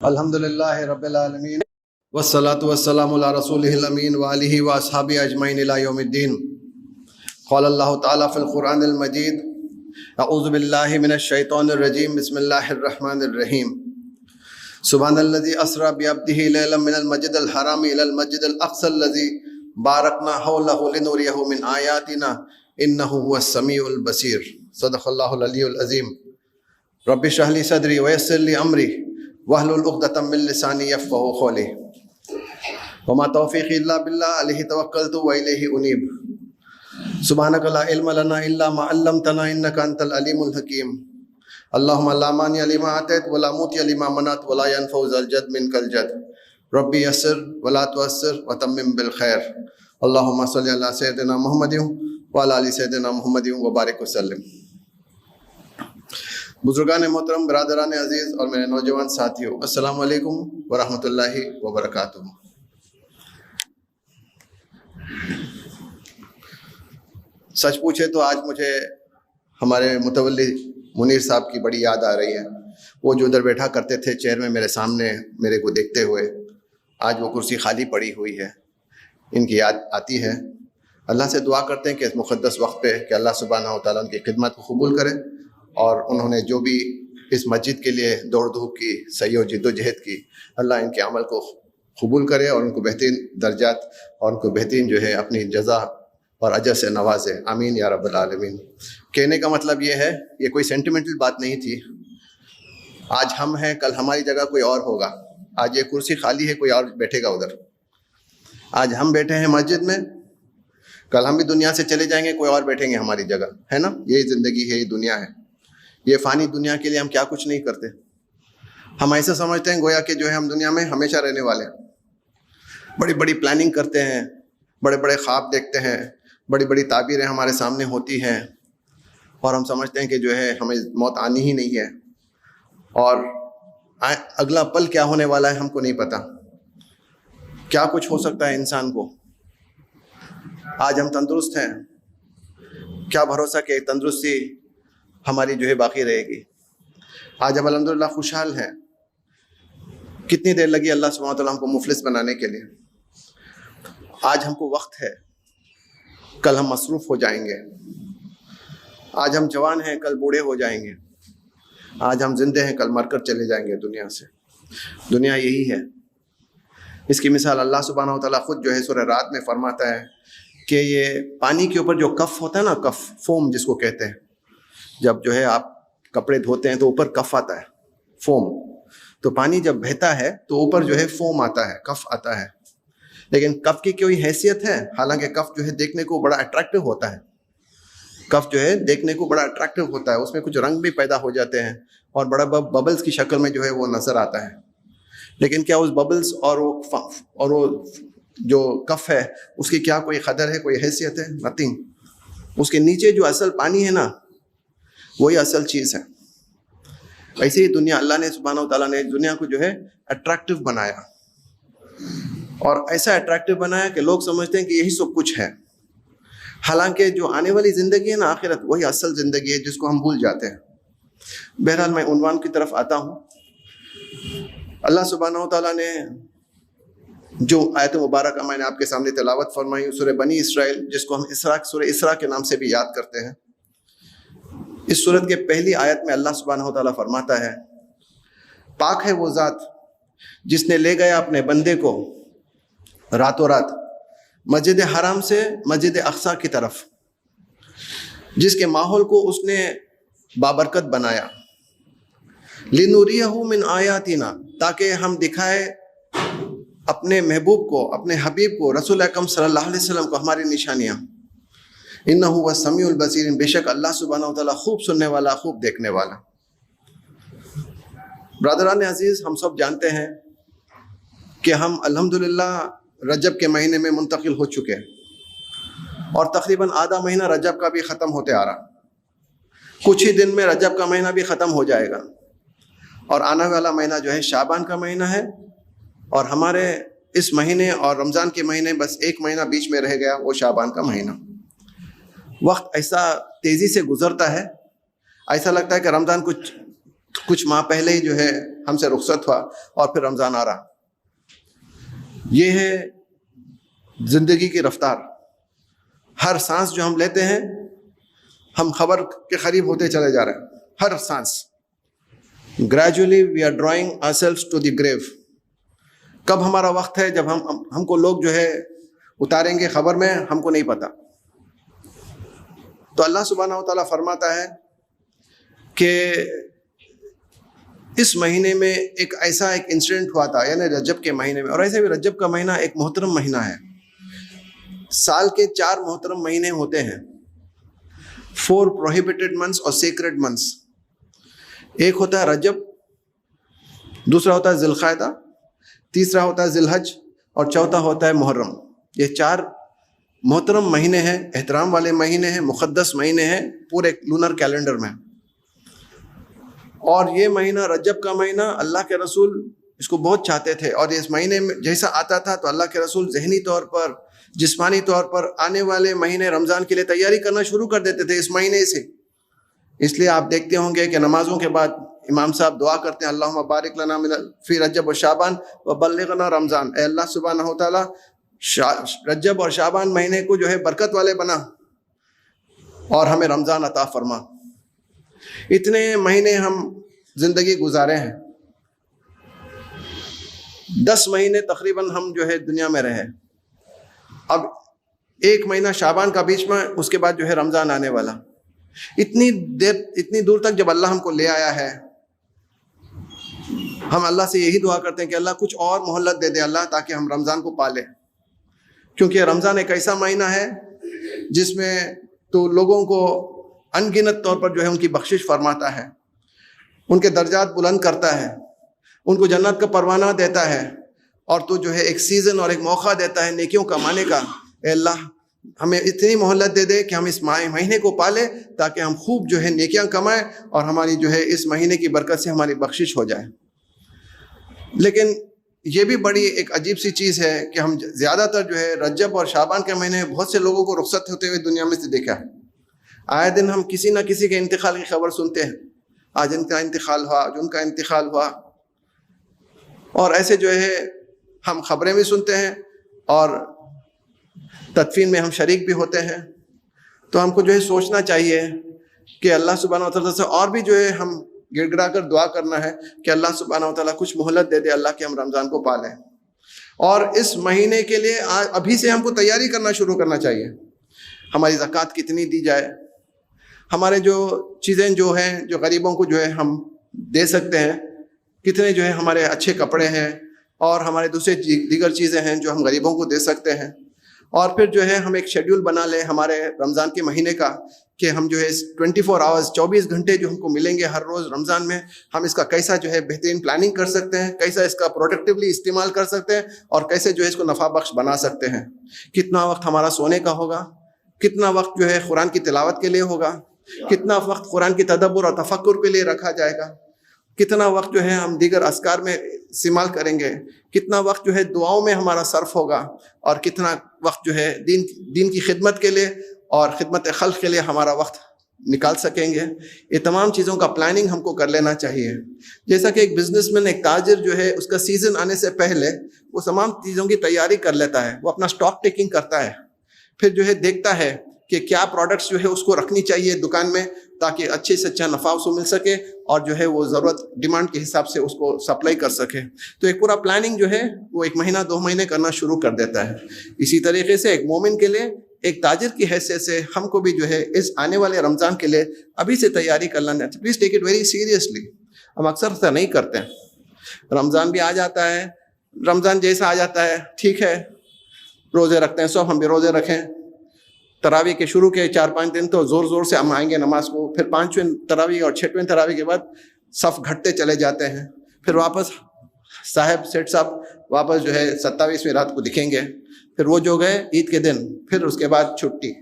الحمد للہ رب العالمین والصلاة والسلام علی رسولہ الامین وآلہ واصحابہ اجمعین الی یوم الدین. قال اللہ تعالی فی القرآن المجید اعوذ باللہ من الشیطان الرجیم بسم اللہ الرحمن الرحیم. سبحان الذی اسری بعبدہ لیلا من المسجد الحرام الی المسجد الاقصی الذی بارکنا حولہ لنریہ من آیاتنا انہ هو السمیع البصیر. صدق اللہ العلی العظیم. رب اشرح لی صدری ویسر لی امری واحلل عقدۃ من لسانی یفقہوا قولی. وما توفیقی الا باللہ علیہ توکلت والیہ انیب. سبحانک لا علم لنا الا ما علمتنا انک انت العلیم الحکیم. اللہم لا مانع لما اعطیت ولا معطی لما منعت ولا ينفع ذا الجد منک الجد. ربی یسر ولا تعسر وتمم بالخیر. اللہم صلی علی سیدنا محمد وعلی آل سیدنا محمد وبارک وسلم. بزرگان محترم، برادران عزیز اور میرے نوجوان ساتھیوں، السلام علیکم ورحمۃ اللہ وبرکاتہ. سچ پوچھے تو آج مجھے ہمارے متولی منیر صاحب کی بڑی یاد آ رہی ہے. وہ جو ادھر بیٹھا کرتے تھے چیئر میں میرے سامنے میرے کو دیکھتے ہوئے، آج وہ کرسی خالی پڑی ہوئی ہے. ان کی یاد آتی ہے. اللہ سے دعا کرتے ہیں کہ اس مقدس وقت پہ کہ اللہ سبحانہ و تعالیٰ ان کی خدمت کو قبول کرے، اور انہوں نے جو بھی اس مسجد کے لیے دوڑ دھوپ کی، سعی و جد و جہد کی، اللہ ان کے عمل کو قبول کرے اور ان کو بہترین درجات اور ان کو بہترین جو ہے اپنی جزا اور اجر سے نوازے. آمین یا رب العالمین. کہنے کا مطلب یہ ہے، یہ کوئی سینٹیمنٹل بات نہیں تھی. آج ہم ہیں، کل ہماری جگہ کوئی اور ہوگا. آج یہ کرسی خالی ہے، کوئی اور بیٹھے گا ادھر. آج ہم بیٹھے ہیں مسجد میں، کل ہم بھی دنیا سے چلے جائیں گے، کوئی اور بیٹھیں گے ہماری جگہ. ہے نا؟ یہی زندگی ہے، یہ دنیا ہے. یہ فانی دنیا کے لیے ہم کیا کچھ نہیں کرتے. ہم ایسا سمجھتے ہیں گویا کہ جو ہے ہم دنیا میں ہمیشہ رہنے والے ہیں. بڑی بڑی پلاننگ کرتے ہیں، بڑے بڑے خواب دیکھتے ہیں، بڑی بڑی تعبیریں ہمارے سامنے ہوتی ہیں، اور ہم سمجھتے ہیں کہ جو ہے ہمیں موت آنی ہی نہیں ہے، اور اگلا پل کیا ہونے والا ہے ہم کو نہیں پتا. کیا کچھ ہو سکتا ہے انسان کو. آج ہم تندرست ہیں، کیا بھروسہ کہ تندرستی ہماری جو ہے باقی رہے گی. آج ہم الحمدللہ خوشحال ہیں. کتنی دیر لگی اللہ سبحانہ و تعالیٰ ہم کو مفلس بنانے کے لیے. آج ہم کو وقت ہے، کل ہم مصروف ہو جائیں گے. آج ہم جوان ہیں، کل بوڑھے ہو جائیں گے. آج ہم زندے ہیں، کل مر کر چلے جائیں گے دنیا سے. دنیا یہی ہے. اس کی مثال اللہ سبحانہ و تعالیٰ خود جو ہے سورہ رات میں فرماتا ہے کہ یہ پانی کے اوپر جو کف ہوتا ہے نا، کف، فوم جس کو کہتے ہیں، جب جو ہے آپ کپڑے دھوتے ہیں تو اوپر کف آتا ہے، فوم. تو پانی جب بہتا ہے تو اوپر جو ہے فوم آتا ہے، کف آتا ہے. لیکن کف کی کوئی حیثیت ہے؟ حالانکہ کف جو ہے دیکھنے کو بڑا اٹریکٹیو ہوتا ہے. کف جو ہے دیکھنے کو بڑا اٹریکٹیو ہوتا ہے. اس میں کچھ رنگ بھی پیدا ہو جاتے ہیں، اور بڑا ببلز کی شکل میں جو ہے وہ نظر آتا ہے. لیکن کیا اس ببلز اور وہ جو کف ہے اس کی کیا کوئی قدر ہے، کوئی حیثیت ہے؟ نتھنگ. اس کے نیچے جو اصل پانی ہے نا، وہی اصل چیز ہے. ایسے ہی دنیا، اللہ نے سبحانہ و تعالیٰ نے دنیا کو جو ہے اٹریکٹیو بنایا، اور ایسا اٹریکٹیو بنایا کہ لوگ سمجھتے ہیں کہ یہی سب کچھ ہے. حالانکہ جو آنے والی زندگی ہے نا، آخرت، وہی اصل زندگی ہے جس کو ہم بھول جاتے ہیں. بہرحال میں عنوان کی طرف آتا ہوں. اللہ سبحانہ و تعالیٰ نے جو آیت مبارکہ میں نے آپ کے سامنے تلاوت فرمائی، سورہ بنی اسرائیل، جس کو ہم سورہ اسراء کے نام سے بھی یاد کرتے ہیں. اس سورت کے پہلی آیت میں اللہ سبحانہ و تعالیٰ فرماتا ہے، پاک ہے وہ ذات جس نے لے گیا اپنے بندے کو راتوں رات مسجد حرام سے مسجد اقصی کی طرف، جس کے ماحول کو اس نے بابرکت بنایا. لِنُرِيَهُ مِنْ آیاتنا، تاکہ ہم دکھائے اپنے محبوب کو، اپنے حبیب کو، رسول اکرم صلی اللہ علیہ وسلم کو ہماری نشانیاں. انہ هو السمیع البصیر، بے شک اللہ سبحانہ و تعالیٰ خوب سننے والا، خوب دیکھنے والا. برادران عزیز، ہم سب جانتے ہیں کہ ہم الحمدللہ رجب کے مہینے میں منتقل ہو چکے ہیں، اور تقریباً آدھا مہینہ رجب کا بھی ختم ہوتے آ رہا. کچھ ہی دن میں رجب کا مہینہ بھی ختم ہو جائے گا، اور آنے والا مہینہ جو ہے شعبان کا مہینہ ہے. اور ہمارے اس مہینے اور رمضان کے مہینے بس ایک مہینہ بیچ میں رہ گیا، وہ شعبان کا مہینہ. وقت ایسا تیزی سے گزرتا ہے، ایسا لگتا ہے کہ رمضان کچھ کچھ ماہ پہلے ہی جو ہے ہم سے رخصت ہوا اور پھر رمضان آ رہا. یہ ہے زندگی کی رفتار. ہر سانس جو ہم لیتے ہیں ہم خبر کے قریب ہوتے چلے جا رہے ہیں. ہر سانس gradually we are drawing ourselves to the grave. کب ہمارا وقت ہے جب ہم کو لوگ جو ہے اتاریں گے خبر میں, ہم کو نہیں پتا. تو اللہ سبحانہ و تعالیٰ فرماتا ہے کہ اس مہینے میں ایک انسیڈنٹ ہوا تھا, یعنی رجب کے مہینے میں. اور ایسے بھی رجب کا مہینہ ایک محترم مہینہ ہے. سال کے 4 محترم مہینے ہوتے ہیں, 4 prohibited months اور sacred months. ایک ہوتا ہے رجب, دوسرا ہوتا ہے ذی القعدہ, تیسرا ہوتا ہے ذی الحج اور چوتھا ہوتا ہے محرم. یہ 4 محترم مہینے ہیں, احترام والے مہینے ہیں, مقدس مہینے ہیں پورے لونر کیلنڈر میں. اور یہ مہینہ رجب کا مہینہ اللہ کے رسول اس کو بہت چاہتے تھے. اور اس مہینے میں جیسا آتا تھا تو اللہ کے رسول ذہنی طور پر, جسمانی طور پر آنے والے مہینے رمضان کے لیے تیاری کرنا شروع کر دیتے تھے اس مہینے سے. اس لیے آپ دیکھتے ہوں گے کہ نمازوں کے بعد امام صاحب دعا کرتے ہیں, اللہم بارک لنا فی رجب و شعبان و بلغنا رمضان. اے اللہ سبحانہ و تعالیٰ رجب اور شعبان مہینے کو جو ہے برکت والے بنا اور ہمیں رمضان عطا فرما. اتنے مہینے ہم زندگی گزارے ہیں, 10 مہینے تقریباً ہم جو ہے دنیا میں رہے. اب 1 مہینہ شعبان کا بیچ میں, اس کے بعد جو ہے رمضان آنے والا. اتنی دور تک جب اللہ ہم کو لے آیا ہے, ہم اللہ سے یہی دعا کرتے ہیں کہ اللہ کچھ اور مہلت دے دے اللہ, تاکہ ہم رمضان کو پالیں. کیونکہ رمضان ایک ایسا مہینہ ہے جس میں تو لوگوں کو ان گنت طور پر جو ہے ان کی بخشش فرماتا ہے, ان کے درجات بلند کرتا ہے, ان کو جنت کا پروانہ دیتا ہے, اور تو جو ہے ایک سیزن اور ایک موقع دیتا ہے نیکیوں کمانے کا. اے اللہ ہمیں اتنی مہلت دے دے کہ ہم اس مہینے کو پالیں, تاکہ ہم خوب جو ہے نیکیاں کمائیں اور ہماری جو ہے اس مہینے کی برکت سے ہماری بخشش ہو جائے. لیکن یہ بھی بڑی ایک عجیب سی چیز ہے کہ ہم زیادہ تر جو ہے رجب اور شعبان کے مہینے بہت سے لوگوں کو رخصت ہوتے ہوئے دنیا میں سے دیکھا ہے. آئے دن ہم کسی نہ کسی کے انتقال کی خبر سنتے ہیں, آج ان کا انتقال ہوا, آج ان کا انتقال ہوا. اور ایسے جو ہے ہم خبریں بھی سنتے ہیں اور تدفین میں ہم شریک بھی ہوتے ہیں. تو ہم کو جو ہے سوچنا چاہیے کہ اللہ سبحانہ و تعالیٰ سے اور بھی جو ہے ہم گڑ گڑا کر دعا کرنا ہے کہ اللہ سبحانہ و تعالیٰ کچھ مہلت دے دے اللہ کہ ہم رمضان کو پالیں. اور اس مہینے کے لیے ابھی سے ہم کو تیاری کرنا شروع کرنا چاہیے. ہماری زکوٰۃ کتنی دی جائے, ہمارے جو چیزیں جو ہیں جو غریبوں کو جو ہے ہم دے سکتے ہیں, کتنے جو ہے ہمارے اچھے کپڑے ہیں اور ہمارے دوسرے دیگر چیزیں ہیں جو ہم غریبوں کو دے سکتے ہیں. اور پھر جو ہے ہم ایک شیڈیول بنا لیں ہمارے رمضان کے مہینے کا کہ ہم جو ہے 24 آورز 24 گھنٹے جو ہم کو ملیں گے ہر روز رمضان میں, ہم اس کا کیسا جو ہے بہترین پلاننگ کر سکتے ہیں, کیسا اس کا پروڈکٹیولی استعمال کر سکتے ہیں, اور کیسے جو ہے اس کو نفع بخش بنا سکتے ہیں. کتنا وقت ہمارا سونے کا ہوگا, کتنا وقت جو ہے قرآن کی تلاوت کے لیے ہوگا, کتنا وقت قرآن کی تدبر اور تفکر کے لیے رکھا جائے گا, کتنا وقت جو ہے ہم دیگر اذکار میں استعمال کریں گے, کتنا وقت جو ہے دعاؤں میں ہمارا صرف ہوگا, اور کتنا وقت جو ہے دین کی خدمت کے لیے اور خدمت خلق کے لیے ہمارا وقت نکال سکیں گے. یہ تمام چیزوں کا پلاننگ ہم کو کر لینا چاہیے. جیسا کہ ایک بزنس مین, ایک تاجر جو ہے اس کا سیزن آنے سے پہلے وہ تمام چیزوں کی تیاری کر لیتا ہے, وہ اپنا اسٹاک ٹیکنگ کرتا ہے, پھر جو ہے دیکھتا ہے کہ کیا پروڈکٹس جو ہے اس کو رکھنی چاہیے دکان میں تاکہ اچھے سے اچھا نفع اس کو مل سکے, اور جو ہے وہ ضرورت ڈیمانڈ کے حساب سے اس کو سپلائی کر سکے. تو ایک پورا پلاننگ جو ہے وہ 1 مہینہ 2 مہینے کرنا شروع کر دیتا ہے. اسی طریقے سے ایک مومن کے لیے, ایک تاجر کی حیثیت سے ہم کو بھی جو ہے اس آنے والے رمضان کے لیے ابھی سے تیاری کر لینا ہے. Please take it very seriously. ہم اکثر ایسا نہیں کرتے ہیں. رمضان بھی آ جاتا ہے, رمضان جیسا آ جاتا ہے ٹھیک ہے, روزے رکھتے ہیں سب, ہم بھی روزے رکھیں. تراویح کے شروع کے 4-5 دن تو زور زور سے ہم آئیں گے نماز کو, پھر 5ویں تراویح اور 6ویں تراویح کے بعد صف گھٹتے چلے جاتے ہیں, پھر واپس صاحب سیٹ صاحب واپس جو ہے 27ویں رات کو دکھیں گے, پھر وہ جو گئے عید کے دن, پھر اس کے بعد چھٹی.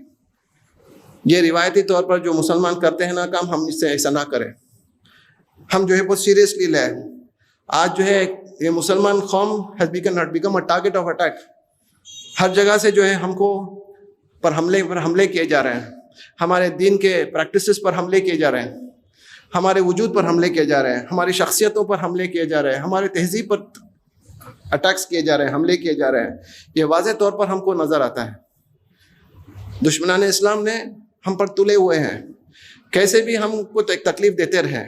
یہ روایتی طور پر جو مسلمان کرتے ہیں نا کام, ہم اس سے ایسا نہ کریں. ہم جو ہے بہت سیریسلی لیں. آج جو ہے یہ مسلمان قوم has become a target of attack. ہر جگہ سے جو ہے ہم کو پر حملے کیے جا رہے ہیں, ہمارے دین کے پریکٹسز پر حملے کیے جا رہے ہیں, ہمارے وجود پر حملے کیے جا رہے ہیں، ہماری شخصیتوں پر حملے کیے جا رہے ہیں، ہمارے تہذیب پر اٹیکس کیے جا رہے ہیں، حملے کیے جا رہے ہیں، یہ واضح طور پر ہم کو نظر آتا ہے۔ دشمنان اسلام نے ہم پر تلے ہوئے ہیں، کیسے بھی ہم کو تکلیف دیتے رہے،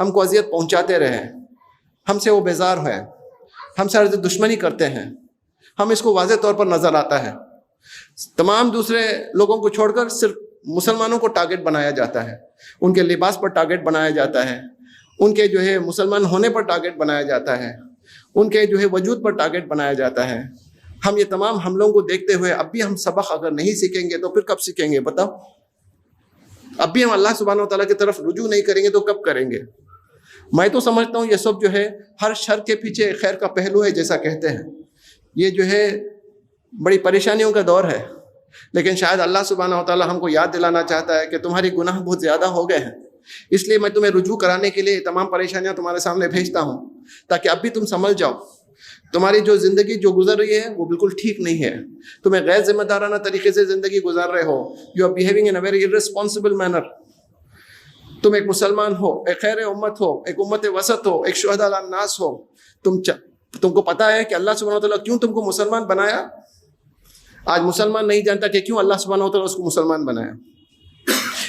ہم کو اذیت پہنچاتے رہے، ہم سے وہ بیزار ہوئے، ہم سے عرض دشمنی کرتے ہیں، ہم اس کو واضح طور پر نظر آتا ہے۔ تمام دوسرے لوگوں کو چھوڑ کر صرف مسلمانوں کو ٹارگٹ بنایا جاتا ہے، ان کے لباس پر ٹارگٹ بنایا جاتا ہے، ان کے جو ہے مسلمان ہونے پر ٹارگٹ بنایا جاتا ہے، ان کے جو ہے وجود پر ٹارگٹ بنایا جاتا ہے۔ ہم یہ تمام حملوں کو دیکھتے ہوئے اب بھی ہم سبق اگر نہیں سیکھیں گے تو پھر کب سیکھیں گے بتاؤ؟ اب بھی ہم اللہ سبحانہ و تعالیٰ کی طرف رجوع نہیں کریں گے تو کب کریں گے؟ میں تو سمجھتا ہوں یہ سب جو ہے ہر شر کے پیچھے خیر کا پہلو ہے، جیسا کہتے ہیں۔ یہ جو ہے بڑی پریشانیوں کا دور ہے، لیکن شاید اللہ سبحانہ و تعالیٰ ہم کو یاد دلانا چاہتا ہے کہ تمہاری گناہ بہت زیادہ ہو گئے ہیں، اس لیے میں تمہیں رجوع کرانے کے لیے تمام پریشانیاں تمہارے سامنے بھیجتا ہوں، تاکہ اب بھی تم سنبھل جاؤ۔ تمہاری جو زندگی جو گزر رہی ہے وہ بالکل ٹھیک نہیں ہے، تمہیں غیر ذمہ دارانہ طریقے سے زندگی گزار رہے ہو، you are behaving in a very irresponsible manner۔ تم ایک مسلمان ہو، ایک خیر امت ہو، ایک امت وسط ہو، ایک شہداء علی الناس ہو، تم کو پتا ہے کہ اللہ سبحانہ وتعالیٰ کیوں تم کو مسلمان بنایا؟ آج مسلمان نہیں جانتا کہ کیوں اللہ سبحانہ وتعالیٰ اس کو مسلمان بنایا۔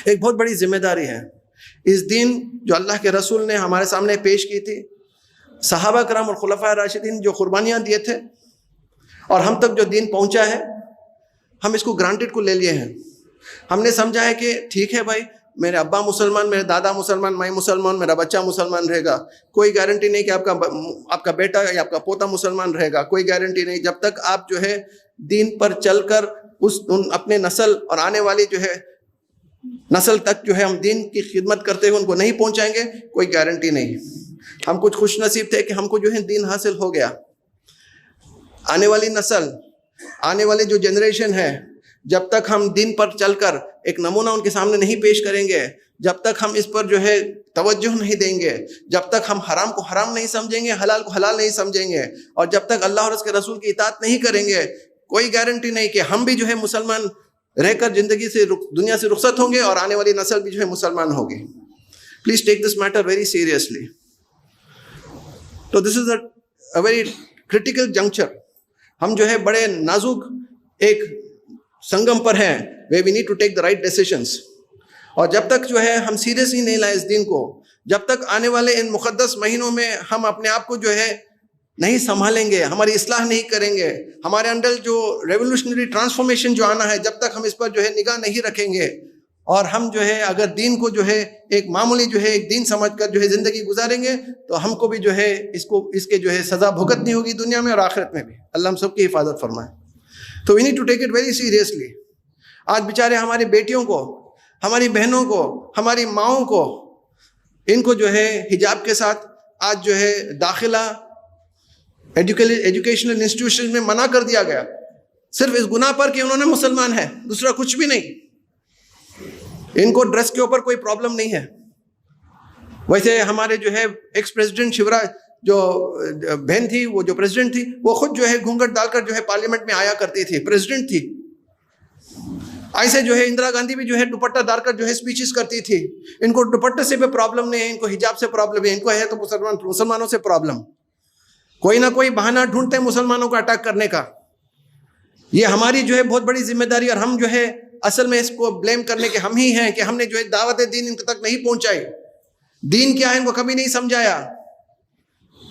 ایک بہت بڑی ذمہ داری ہے، اس دین جو اللہ کے رسول نے ہمارے سامنے پیش کی تھی، صحابہ کرام اور خلفائے راشدین جو قربانیاں دیے تھے، اور ہم تک جو دین پہنچا ہے، ہم اس کو گرانٹیڈ کو لے لیے ہیں۔ ہم نے سمجھا ہے کہ ٹھیک ہے بھائی، میرے ابا مسلمان، میرے دادا مسلمان، میں مسلمان، میرا بچہ مسلمان رہے گا، کوئی گارنٹی نہیں کہ آپ کا بیٹا یا آپ کا پوتا مسلمان رہے گا، کوئی گارنٹی نہیں۔ جب تک آپ جو ہے دین پر چل کر اپنے نسل اور آنے والی جو ہے نسل تک جو ہے ہم دین کی خدمت کرتے ہوئے ان کو نہیں پہنچائیں گے، کوئی گارنٹی نہیں۔ ہم کچھ خوش نصیب تھے کہ ہم کو جو ہے دین حاصل ہو گیا۔ آنے والی نسل، آنے والی جو جنریشن ہے، جب تک ہم دین پر چل کر ایک نمونہ ان کے سامنے نہیں پیش کریں گے، جب تک ہم اس پر جو ہے توجہ نہیں دیں گے، جب تک ہم حرام کو حرام نہیں سمجھیں گے، حلال کو حلال نہیں سمجھیں گے، اور جب تک اللہ اور اس کے رسول کی اطاعت نہیں کریں گے، کوئی گارنٹی نہیں کہ ہم بھی جو ہے مسلمان رہ کر زندگی سے دنیا سے رخصت ہوں گے اور آنے والی نسل بھی جو ہے مسلمان ہوگی۔ Please take this matter very seriously. تو this is a very critical juncture. ہم جو ہے بڑے نازک ایک سنگم پر ہیں، where we need to take the right decisions۔ اور جب تک جو ہے ہم سیریسلی نہیں لائیں اس دین کو، جب تک آنے والے ان مقدس مہینوں میں ہم اپنے آپ کو جو ہے نہیں سنبھالیں گے، ہماری اصلاح نہیں کریں گے، ہمارے اندر جو ریولوشنری ٹرانسفارمیشن جو آنا ہے، جب تک ہم اس پر جو ہے نگاہ نہیں رکھیں گے، اور ہم جو ہے اگر دین کو جو ہے ایک معمولی جو ہے ایک دین سمجھ کر جو ہے زندگی گزاریں گے، تو ہم کو بھی جو ہے اس کے جو ہے سزا بھگتنی ہوگی دنیا میں اور آخرت میں بھی۔ اللہ ہم سب کی حفاظت فرمائے۔ تو we need to take it very seriously. آج بیچارے ہماری بیٹیوں کو، ہماری بہنوں کو، ہماری ماؤں کو، ان کو جو ہے حجاب کے ساتھ آج جو ہے داخلہ ایجوکیشنل انسٹیٹیوشن میں منع کر دیا گیا، صرف اس گناہ پر کہ انہوں نے مسلمان ہے، دوسرا کچھ بھی نہیں۔ ان کو ڈریس کے اوپر کوئی پرابلم نہیں ہے۔ ویسے ہمارے جو ہے ایکس پریزیڈنٹ شیوراج جو بہن تھی، وہ جو پریزیڈنٹ تھی، وہ خود جو ہے گھونگھٹ ڈال کر جو ہے پارلیمنٹ میں آیا کرتی تھی، پریزیڈنٹ تھی۔ ایسے جو ہے اندرا گاندھی بھی جو ہے دوپٹہ ڈال کر جو ہے اسپیچز کرتی تھی۔ ان کو دوپٹے سے بھی پرابلم نہیں ہے، ان کو حجاب سے پرابلم ہے، ان کو ہے تو مسلمانوں سے پرابلم۔ کوئی نہ کوئی بہانہ ڈھونڈتے ہیں مسلمانوں کو اٹیک کرنے کا۔ یہ ہماری جو ہے بہت بڑی ذمہ داری، اور ہم جو ہے اصل میں اس کو بلیم کرنے کے ہم ہی ہیں کہ ہم نے جو ہے دعوت دین ان تک نہیں پہنچائی۔ دین کیا ہے ان کو کبھی نہیں سمجھایا،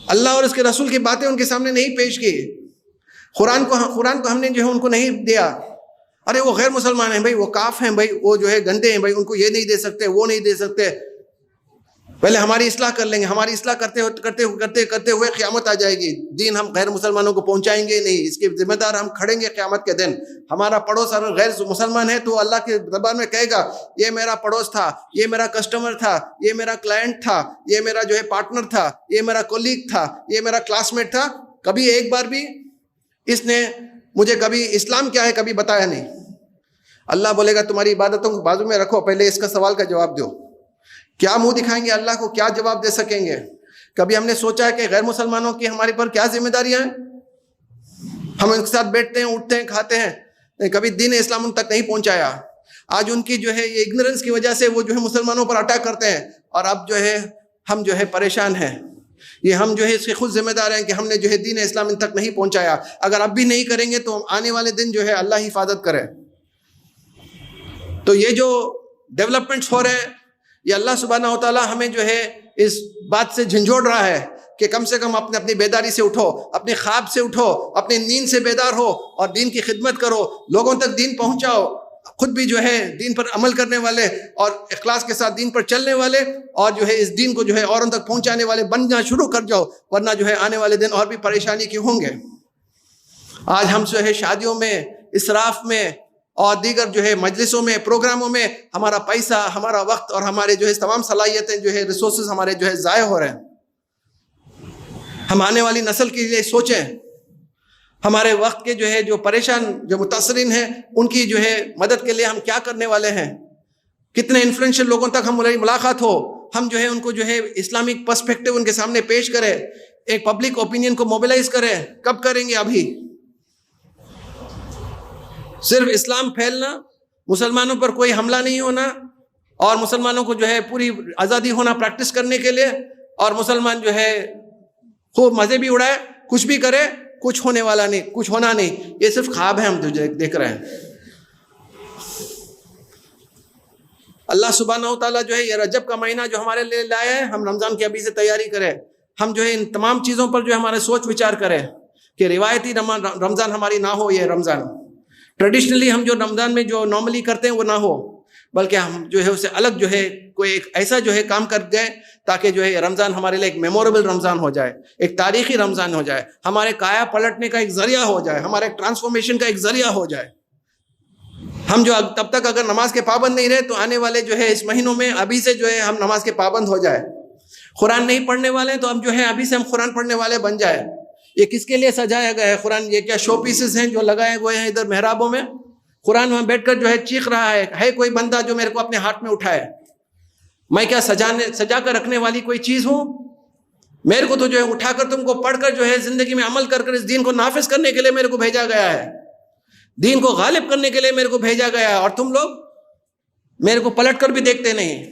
اللہ اور اس کے رسول کی باتیں ان کے سامنے نہیں پیش کی، قرآن کو ہم نے جو ہے ان کو نہیں دیا۔ ارے وہ غیر مسلمان ہیں بھائی، وہ کاف ہیں بھائی، وہ جو ہے گندے ہیں بھائی، ان کو یہ نہیں دے سکتے، وہ نہیں دے سکتے۔ پہلے ہماری اصلاح کر لیں گے، ہماری اصلاح کرتے ہوئے قیامت آ جائے گی، دین ہم غیر مسلمانوں کو پہنچائیں گے نہیں، اس کے ذمہ دار ہم کھڑیں گے قیامت کے دن۔ ہمارا پڑوس اگر غیر مسلمان ہے تو اللہ کے دربار میں کہے گا، یہ میرا پڑوس تھا، یہ میرا کسٹمر تھا، یہ میرا کلائنٹ تھا، یہ میرا جو ہے پارٹنر تھا، یہ میرا کولیگ تھا، یہ میرا کلاس میٹ تھا، کبھی ایک بار بھی اس نے مجھے کبھی اسلام کیا ہے کبھی بتایا نہیں۔ اللہ بولے گا تمہاری عبادتوں کو بازو میں رکھو، پہلے اس کا سوال کا جواب دو۔ کیا منہ دکھائیں گے اللہ کو، کیا جواب دے سکیں گے؟ کبھی ہم نے سوچا ہے کہ غیر مسلمانوں کی ہمارے پر کیا ذمہ داریاں ہیں؟ ہم ان کے ساتھ بیٹھتے ہیں، اٹھتے ہیں، کھاتے ہیں، کبھی دین اسلام ان تک نہیں پہنچایا۔ آج ان کی جو ہے یہ اگنورنس کی وجہ سے وہ جو ہے مسلمانوں پر اٹیک کرتے ہیں، اور اب جو ہے ہم جو ہے پریشان ہیں. یہ ہم جو ہے اس کے خود ذمہ دار ہیں کہ ہم نے جو ہے دین اسلام ان تک نہیں پہنچایا. اگر اب بھی نہیں کریں گے تو آنے والے دن جو ہے اللہ حفاظت کرے. تو یہ جو ڈیولپمنٹس ہو رہے ہیں، یہ اللہ سبحانہ و تعالیٰ ہمیں جو ہے اس بات سے جھنجھوڑ رہا ہے کہ کم سے کم اپنی بیداری سے اٹھو، اپنے خواب سے اٹھو، اپنی نیند سے بیدار ہو اور دین کی خدمت کرو، لوگوں تک دین پہنچاؤ. خود بھی جو ہے دین پر عمل کرنے والے اور اخلاص کے ساتھ دین پر چلنے والے، اور جو ہے اس دین کو جو ہے اوروں تک پہنچانے والے بننا شروع کر جاؤ، ورنہ جو ہے آنے والے دن اور بھی پریشانی کے ہوں گے. آج ہم جو ہے شادیوں میں، اسراف میں اور دیگر جو ہے مجلسوں میں، پروگراموں میں ہمارا پیسہ، ہمارا وقت اور ہمارے جو ہے تمام صلاحیتیں جو ہے ریسورسز ہمارے جو ہے ضائع ہو رہے ہیں. ہم آنے والی نسل کے لیے سوچیں، ہمارے وقت کے جو ہے جو پریشان جو متاثرین ہیں ان کی جو ہے مدد کے لیے ہم کیا کرنے والے ہیں. کتنے انفلوئنشل لوگوں تک ہماری ملاقات ہو، ہم جو ہے ان کو جو ہے اسلامک پرسپیکٹو ان کے سامنے پیش کریں، ایک پبلک اوپینین کو موبیلائز کریں. کب کریں گے؟ ابھی. صرف اسلام پھیلنا، مسلمانوں پر کوئی حملہ نہیں ہونا، اور مسلمانوں کو جو ہے پوری آزادی ہونا پریکٹس کرنے کے لیے، اور مسلمان جو ہے خوب مزے بھی اڑائے، کچھ بھی کرے، کچھ ہونے والا نہیں، کچھ ہونا نہیں. یہ صرف خواب ہے ہم جو دیکھ رہے ہیں. اللہ سبحانہ و تعالیٰ جو ہے یہ رجب کا مہینہ جو ہمارے لیے لایا ہے، ہم رمضان کی ابھی سے تیاری کریں. ہم جو ہے ان تمام چیزوں پر جو ہے ہمارے سوچ وچار کریں کہ روایتی رمضان ہماری نہ ہو. یہ رمضان ٹریڈیشنلی ہم جو رمضان میں جو نارملی کرتے ہیں وہ نہ ہو، بلکہ ہم جو ہے اسے الگ جو ہے کوئی ایک ایسا جو ہے کام کر گئے تاکہ جو ہے رمضان ہمارے لیے ایک میموریبل رمضان ہو جائے، ایک تاریخی رمضان ہو جائے، ہمارے کایا پلٹنے کا ایک ذریعہ ہو جائے، ہمارے ٹرانسفارمیشن کا ایک ذریعہ ہو جائے. ہم جو تب تک اگر نماز کے پابند نہیں رہے تو آنے والے جو ہے اس مہینوں میں ابھی سے جو ہے ہم نماز کے پابند ہو جائے. قرآن نہیں پڑھنے والے تو اب جو ہے ابھی سے ہم قرآن پڑھنے والے بن جائے. یہ کس کے لیے سجایا گیا ہے قرآن؟ یہ کیا شو پیسز ہیں جو لگائے ہوئے ہیں ادھر محرابوں میں؟ قرآن وہاں بیٹھ کر جو ہے چیخ رہا ہے کوئی بندہ جو میرے کو اپنے ہاتھ میں اٹھائے. میں کیا سجا کر رکھنے والی کوئی چیز ہوں؟ میرے کو تو جو ہے اٹھا کر تم کو پڑھ کر جو ہے زندگی میں عمل کر اس دین کو نافذ کرنے کے لیے میرے کو بھیجا گیا ہے، دین کو غالب کرنے کے لیے میرے کو بھیجا گیا ہے. اور تم لوگ میرے کو پلٹ کر بھی دیکھتے نہیں.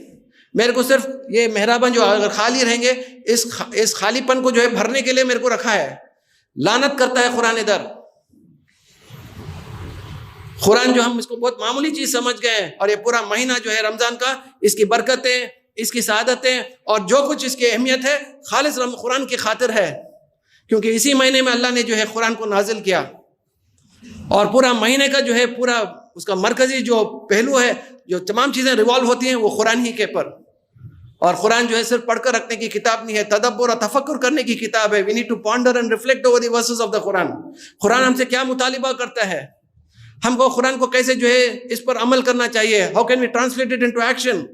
میرے کو صرف یہ محراباں جو اگر خالی رہیں گے، اس خالی پن کو جو ہے بھرنے کے لیے میرے کو رکھا ہے. لعنت کرتا ہے قرآن ادھر. قرآن جو ہم اس کو بہت معمولی چیز سمجھ گئے ہیں، اور یہ پورا مہینہ جو ہے رمضان کا، اس کی برکتیں، اس کی سعادتیں اور جو کچھ اس کی اہمیت ہے خالص قرآن کی خاطر ہے، کیونکہ اسی مہینے میں اللہ نے جو ہے قرآن کو نازل کیا. اور پورا مہینے کا جو ہے پورا اس کا مرکزی جو پہلو ہے، جو تمام چیزیں ریوالو ہوتی ہیں وہ قرآن ہی کے پر. اور قرآن جو ہے صرف پڑھ کر رکھنے کی کتاب نہیں ہے، تدبر اور تفکر کرنے کی کتاب ہے. We need to ponder and reflect over the verses of the Quran. قرآن ہم سے کیا مطالبہ کرتا ہے، ہم کو قرآن کو کیسے جو ہے اس پر عمل کرنا چاہیے. How can we translate it into action؟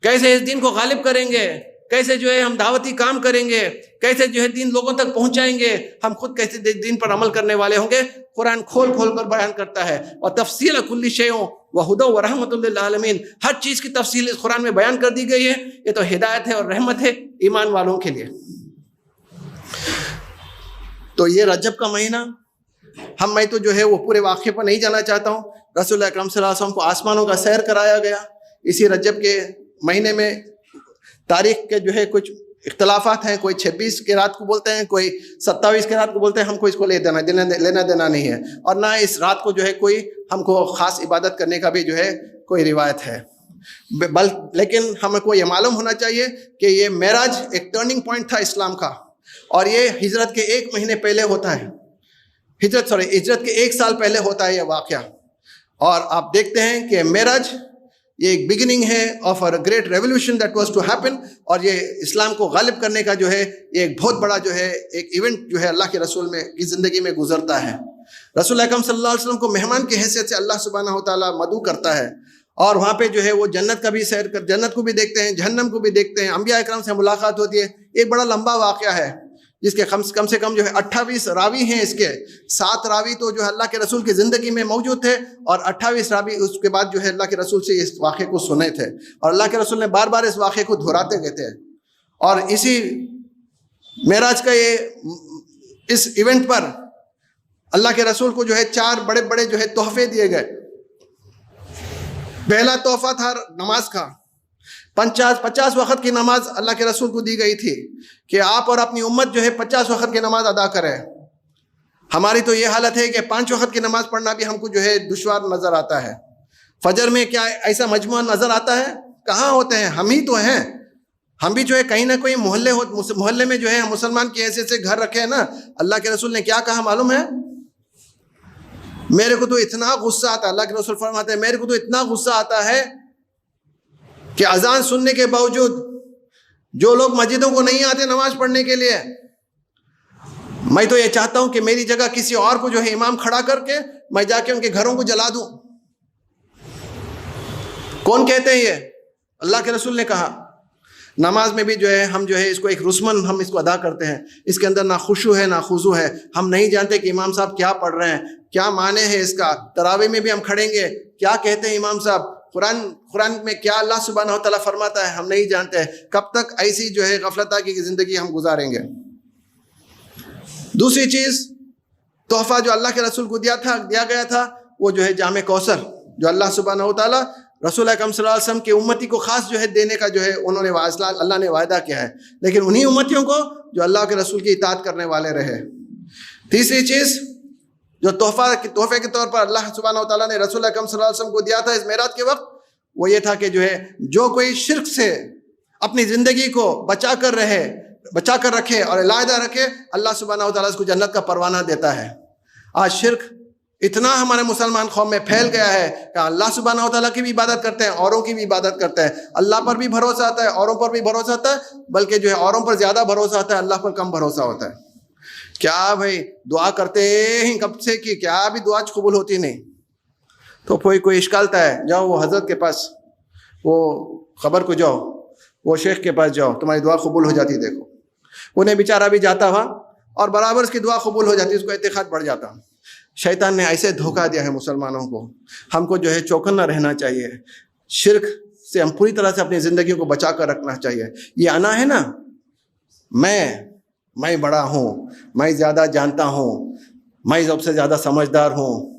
کیسے اس دین کو غالب کریں گے، کیسے جو ہے ہم دعوتی کام کریں گے، کیسے جو ہے دین لوگوں تک پہنچائیں گے، ہم خود کیسے دین پر عمل کرنے والے ہوں گے. قرآن کھول کھول کر بیان کرتا ہے. اور تفصیل کل شیء وہدی ورحمۃ للعالمین، ہر چیز کی تفصیل اس قرآن میں بیان کر دی گئی ہے. یہ تو ہدایت ہے اور رحمت ہے ایمان والوں کے لیے. تو یہ رجب کا مہینہ میں تو جو ہے وہ پورے واقعے پر نہیں جانا چاہتا ہوں. رسول اکرم صلی اللہ علیہ وسلم کو آسمانوں کا سیر کرایا گیا اسی رجب کے مہینے میں. تاریخ کے جو ہے کچھ اختلافات ہیں، کوئی 26 کی رات کو بولتے ہیں، کوئی 27 کی رات کو بولتے ہیں. ہم کو اس کو لینا دینا نہیں ہے، اور نہ اس رات کو جو ہے کوئی ہم کو خاص عبادت کرنے کا بھی جو ہے کوئی روایت ہے. لیکن ہمیں کو یہ معلوم ہونا چاہیے کہ یہ معراج ایک ٹرننگ پوائنٹ تھا اسلام کا، اور یہ ہجرت کے 1 مہینے پہلے ہوتا ہے. ہجرت کے 1 سال پہلے ہوتا ہے یہ واقعہ. اور آپ دیکھتے ہیں کہ معراج یہ ایک بگننگ ہے of a great revolution that was to happen. اور یہ اسلام کو غالب کرنے کا جو ہے یہ ایک بہت بڑا جو ہے ایک ایونٹ جو ہے اللہ کے رسول میں کی زندگی میں گزرتا ہے. رسول اکرم صلی اللہ علیہ وسلم کو مہمان کی حیثیت سے اللہ سبحانہ و تعالیٰ مدعو کرتا ہے، اور وہاں پہ جو ہے وہ جنت کا بھی جنت کو بھی دیکھتے ہیں، جہنم کو بھی دیکھتے ہیں، انبیاء اکرام سے ملاقات ہوتی ہے. ایک بڑا لمبا واقعہ ہے جس کے کم سے کم جو ہے 28 راوی ہیں. اس کے 7 راوی تو جو ہے اللہ کے رسول کی زندگی میں موجود تھے، اور 28 راوی اس کے بعد جو ہے اللہ کے رسول سے اس واقعے کو سنے تھے. اور اللہ کے رسول نے بار بار اس واقعے کو دہراتے گئے تھے. اور اسی معراج کا اس ایونٹ پر اللہ کے رسول کو جو ہے 4 بڑے بڑے جو ہے تحفے دیے گئے. پہلا تحفہ تھا نماز کا. 50 وقت کی نماز اللہ کے رسول کو دی گئی تھی کہ آپ اور اپنی امت جو ہے 50 وقت کی نماز ادا کرے. ہماری تو یہ حالت ہے کہ 5 وقت کی نماز پڑھنا بھی ہم کو جو ہے دشوار نظر آتا ہے. فجر میں کیا ایسا مجموعہ نظر آتا ہے؟ کہاں ہوتے ہیں؟ ہم ہی تو ہیں. ہم بھی جو ہے کہیں نہ کوئی محلے میں جو ہے مسلمان کی ایسے گھر رکھے ہیں نا. اللہ کے رسول نے کیا کہا معلوم ہے؟ میرے کو تو اتنا غصہ آتا ہے, اللہ کے رسول فرماتے ہیں میرے کو تو اتنا غصہ آتا ہے کہ اذان سننے کے باوجود جو لوگ مسجدوں کو نہیں آتے نماز پڑھنے کے لیے, میں تو یہ چاہتا ہوں کہ میری جگہ کسی اور کو جو ہے امام کھڑا کر کے میں جا کے ان کے گھروں کو جلا دوں. کون کہتے ہیں یہ؟ اللہ کے رسول نے کہا. نماز میں بھی جو ہے ہم جو ہے اس کو ایک رسمن ہم اس کو ادا کرتے ہیں, اس کے اندر نہ خشوع ہے نہ خضوع ہے. ہم نہیں جانتے کہ امام صاحب کیا پڑھ رہے ہیں, کیا معنی ہے اس کا. تراویح میں بھی ہم کھڑیں گے, کیا کہتے ہیں امام صاحب, قرآن میں کیا اللہ سبحانہ و تعالیٰ فرماتا ہے, ہم نہیں جانتے. کب تک ایسی جو ہے غفلتہ کی زندگی ہم گزاریں گے؟ دوسری چیز, تحفہ جو اللہ کے رسول کو دیا گیا تھا وہ جو ہے جام کوثر, جو اللہ سبحانہ و تعالیٰ رسول اکرم صلی اللہ علیہ وسلم کی امتی کو خاص جو ہے دینے کا جو ہے انہوں نے اللہ نے وعدہ کیا ہے, لیکن انہی امتیوں کو جو اللہ کے رسول کی اطاعت کرنے والے رہے. تیسری چیز جو تحفے کے طور پر اللہ سبحانہ و تعالیٰ نے رسول اکرم صلی اللہ علیہ وسلم کو دیا تھا اس معراج کے وقت, وہ یہ تھا کہ جو ہے جو کوئی شرک سے اپنی زندگی کو بچا کر رکھے اور علیحدہ رکھے, اللہ سبحانہ و تعالیٰ اس کو جنت کا پروانہ دیتا ہے. آج شرک اتنا ہمارے مسلمان قوم میں پھیل گیا ہے کہ اللہ سبحانہ و تعالیٰ کی بھی عبادت کرتے ہیں, اوروں کی بھی عبادت کرتے ہیں. اللہ پر بھی بھروسہ آتا ہے, اوروں پر بھی بھروسہ آتا ہے, بلکہ جو ہے اوروں پر زیادہ بھروسہ آتا ہے, اللہ پر کم بھروسہ ہوتا ہے. کیا بھائی دعا کرتے ہی کب سے کی, کیا بھی دعا قبول ہوتی نہیں. تو کوئی اشکالتا ہے, جاؤ وہ حضرت کے پاس, وہ خبر کو جاؤ, وہ شیخ کے پاس جاؤ, تمہاری دعا قبول ہو جاتی. دیکھو انہیں بیچارہ بھی جاتا ہوا اور برابر اس کی دعا قبول ہو جاتی, اس کو اعتقاد بڑھ جاتا. شیطان نے ایسے دھوکہ دیا ہے مسلمانوں کو. ہم کو جو ہے چوکنا رہنا چاہیے, شرک سے ہم پوری طرح سے اپنی زندگیوں کو بچا کر رکھنا چاہیے. یہ انا ہے نا, میں بڑا ہوں, میں زیادہ جانتا ہوں, میں سب سے زیادہ سمجھدار ہوں,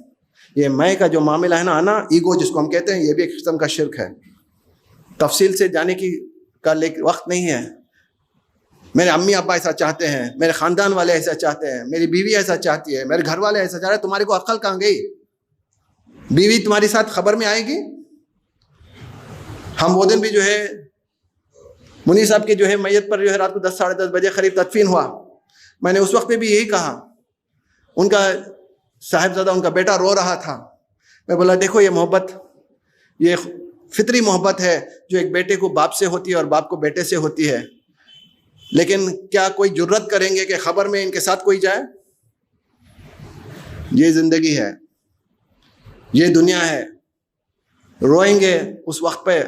یہ میں کا جو معاملہ ہے نا, انا ایگو جس کو ہم کہتے ہیں, یہ بھی ایک قسم کا شرک ہے. تفصیل سے جانے کا وقت نہیں ہے. میرے امی ابا ایسا چاہتے ہیں, میرے خاندان والے ایسا چاہتے ہیں, میری بیوی ایسا چاہتی ہے, میرے گھر والے ایسا چاہ رہے ہیں. تمہارے کو عقل کہاں گئی؟ بیوی تمہاری ساتھ خبر میں آئے گی؟ ہم وہ دن بھی جو ہے منیر صاحب کی جو ہے میت پر جو ہے رات کو 10 ساڑھے 10 بجے قریب تدفین ہوا. میں نے اس وقت میں بھی یہی کہا, ان کا صاحبزادہ ان کا بیٹا رو رہا تھا. میں بولا دیکھو یہ محبت, یہ فطری محبت ہے جو ایک بیٹے کو باپ سے ہوتی ہے اور باپ کو بیٹے سے ہوتی ہے. لیکن کیا کوئی جرت کریں گے کہ خبر میں ان کے ساتھ کوئی جائے؟ یہ زندگی ہے, یہ دنیا ہے. روئیں گے اس وقت پہ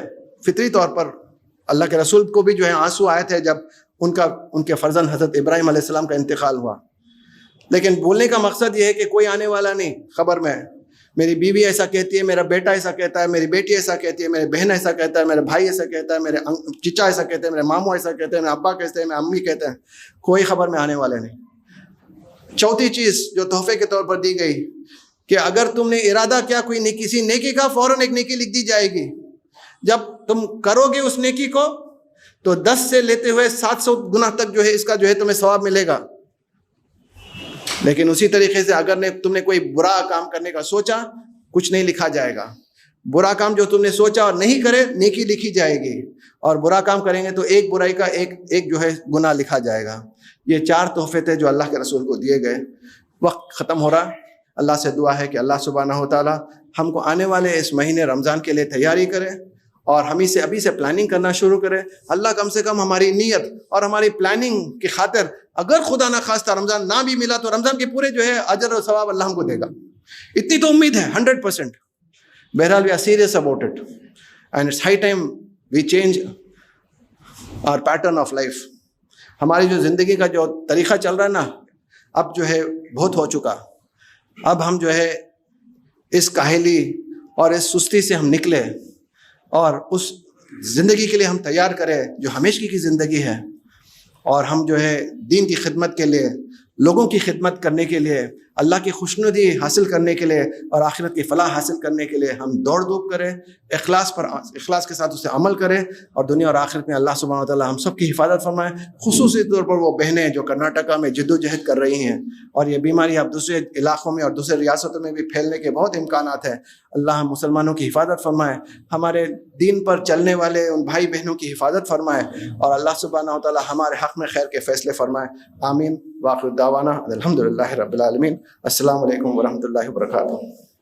فطری طور پر. اللہ کے رسول کو بھی جو ہے آنسو آئے تھے جب ان کے فرزند حضرت ابراہیم علیہ السلام کا انتقال ہوا. لیکن بولنے کا مقصد یہ ہے کہ کوئی آنے والا نہیں خبر میں. میری بیوی ایسا کہتی ہے, میرا بیٹا ایسا کہتا ہے, میری بیٹی ایسا کہتی ہے, میری بہن ایسا کہتا ہے, میرے بھائی ایسا کہتا ہے, میرے چچا ایسا کہتے ہیں, میرے ماموں ایسا کہتے ہیں, میرے ابا کہتے ہیں, میرے امی کہتے ہیں. کوئی خبر میں آنے والے نہیں. چوتھی چیز جو تحفے کے طور پر دی گئی کہ اگر تم نے ارادہ کیا کوئی کسی نیکی کا, فوراً ایک نیکی لکھ دی جائے گی. جب تم کرو گے اس نیکی کو تو 10 سے لیتے ہوئے 700 گنا تک جو ہے اس کا جو ہے تمہیں ثواب ملے گا. لیکن اسی طریقے سے اگر تم نے کوئی برا کام کرنے کا سوچا, کچھ نہیں لکھا جائے گا. برا کام جو تم نے سوچا اور نہیں کرے, نیکی لکھی جائے گی. اور برا کام کریں گے تو ایک برائی کا ایک جو ہے گناہ لکھا جائے گا. یہ 4 تحفے تھے جو اللہ کے رسول کو دیے گئے. وقت ختم ہو رہا. اللہ سے دعا ہے کہ اللہ سبحانہ و تعالی ہم کو آنے والے اس مہینے رمضان کے لیے تیاری کرے اور ہم سے ابھی سے پلاننگ کرنا شروع کرے. اللہ کم سے کم ہماری نیت اور ہماری پلاننگ کی خاطر, اگر خدا نہ خواستہ رمضان نہ بھی ملا تو رمضان کے پورے جو ہے اجر و ثواب اللہ ہم کو دے گا. اتنی تو امید ہے 100%. بہرحال we are serious about it and it's high time we change our pattern of life. ہماری جو زندگی کا جو طریقہ چل رہا ہے نا, اب جو ہے بہت ہو چکا. اب ہم جو ہے اس کاہلی اور اس سستی سے ہم نکلے اور اس زندگی کے لیے ہم تیار کریں جو ہمیشہ کی زندگی ہے. اور ہم جو ہے دین کی خدمت کے لیے, لوگوں کی خدمت کرنے کے لیے اللہ کی خوشنودی حاصل کرنے کے لیے اور آخرت کی فلاح حاصل کرنے کے لیے ہم دوڑ دھوپ کریں، اخلاص کے ساتھ اسے عمل کریں، اور دنیا اور آخرت میں اللہ سبحانہ وتعالی ہم سب کی حفاظت فرمائے، خصوصی طور پر وہ بہنیں جو کرناٹکا میں جد و جہد کر رہی ہیں، اور یہ بیماری اب دوسرے علاقوں میں اور دوسرے ریاستوں میں بھی پھیلنے کے بہت امکانات ہیں۔ اللہ ہم مسلمانوں کی حفاظت فرمائے، ہمارے دین پر چلنے والے ان بھائی بہنوں کی حفاظت فرمائے، اور اللہ سبحانہ وتعالی ہمارے حق میں خیر کے فیصلے فرمائے۔ آمین۔ وآخر دعوانا الحمدللہ رب العالمین۔ السلام علیکم ورحمۃ اللہ وبرکاتہ۔